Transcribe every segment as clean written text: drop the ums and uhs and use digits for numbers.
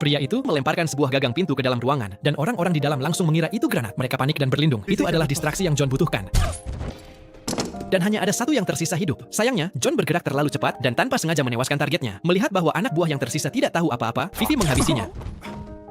Pria itu melemparkan sebuah gagang pintu ke dalam ruangan, dan orang-orang di dalam langsung mengira itu granat. Mereka panik dan berlindung. Itu adalah distraksi yang John butuhkan. Dan hanya ada satu yang tersisa hidup. Sayangnya, John bergerak terlalu cepat dan tanpa sengaja menewaskan targetnya. Melihat bahwa anak buah yang tersisa tidak tahu apa-apa, Vivi menghabisinya.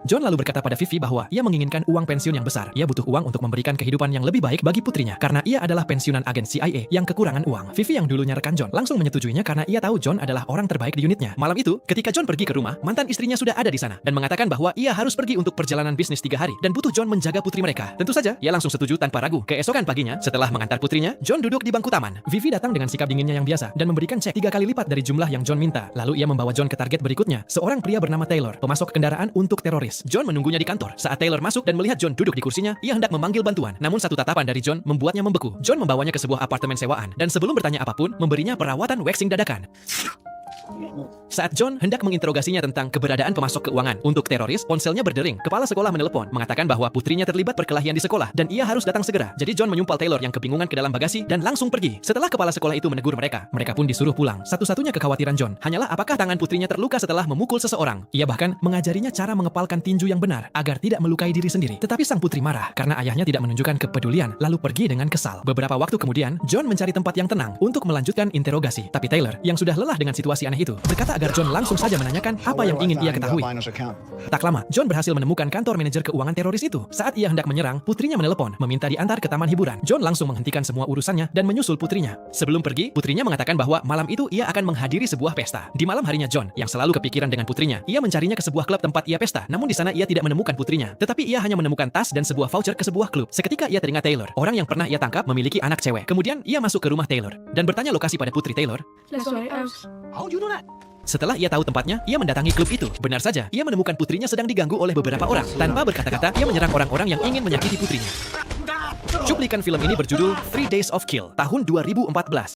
John lalu berkata pada Vivi bahwa ia menginginkan uang pensiun yang besar. Ia butuh uang untuk memberikan kehidupan yang lebih baik bagi putrinya, karena ia adalah pensiunan agen CIA yang kekurangan uang. Vivi yang dulunya rekan John langsung menyetujuinya karena ia tahu John adalah orang terbaik di unitnya. Malam itu, ketika John pergi ke rumah, mantan istrinya sudah ada di sana dan mengatakan bahwa ia harus pergi untuk perjalanan bisnis 3 hari dan butuh John menjaga putri mereka. Tentu saja, ia langsung setuju tanpa ragu. Keesokan paginya, setelah mengantar putrinya, John duduk di bangku taman. Vivi datang dengan sikap dinginnya yang biasa dan memberikan cek 3 kali lipat dari jumlah yang John minta. Lalu ia membawa John ke target berikutnya, seorang pria bernama Taylor, pemasok kendaraan untuk teroris. John menunggunya di kantor. Saat Taylor masuk dan melihat John duduk di kursinya, ia hendak memanggil bantuan. Namun satu tatapan dari John membuatnya membeku. John membawanya ke sebuah apartemen sewaan dan sebelum bertanya apapun, memberinya perawatan waxing dadakan. Saat John hendak menginterogasinya tentang keberadaan pemasok keuangan untuk teroris, ponselnya berdering. Kepala sekolah menelepon, mengatakan bahwa putrinya terlibat perkelahian di sekolah dan ia harus datang segera. Jadi John menyumpal Taylor yang kebingungan ke dalam bagasi dan langsung pergi. Setelah kepala sekolah itu menegur mereka, mereka pun disuruh pulang. Satu-satunya kekhawatiran John hanyalah apakah tangan putrinya terluka setelah memukul seseorang. Ia bahkan mengajarinya cara mengepalkan tinju yang benar agar tidak melukai diri sendiri. Tetapi sang putri marah karena ayahnya tidak menunjukkan kepedulian, lalu pergi dengan kesal. Beberapa waktu kemudian, John mencari tempat yang tenang untuk melanjutkan interogasi. Tapi Taylor, yang sudah lelah dengan situasi aneh itu, berkata agar John langsung saja menanyakan apa yang ingin ia ketahui. Tak lama, John berhasil menemukan kantor manajer keuangan teroris itu. Saat ia hendak menyerang, putrinya menelepon, meminta diantar ke taman hiburan. John langsung menghentikan semua urusannya dan menyusul putrinya. Sebelum pergi, putrinya mengatakan bahwa malam itu ia akan menghadiri sebuah pesta. Di malam harinya John, yang selalu kepikiran dengan putrinya, ia mencarinya ke sebuah klub tempat ia pesta. Namun di sana ia tidak menemukan putrinya. Tetapi ia hanya menemukan tas dan sebuah voucher ke sebuah klub. Seketika ia teringat Taylor, orang yang pernah ia tangkap memiliki anak cewek. Kemudian ia masuk ke rumah Taylor dan bertanya lokasi pada putri Taylor. That's what I asked. How'd you know that? Setelah ia tahu tempatnya, ia mendatangi klub itu. Benar saja, ia menemukan putrinya sedang diganggu oleh beberapa orang. Tanpa berkata-kata, ia menyerang orang-orang yang ingin menyakiti putrinya. Cuplikan film ini berjudul 3 Days of Kill tahun 2014.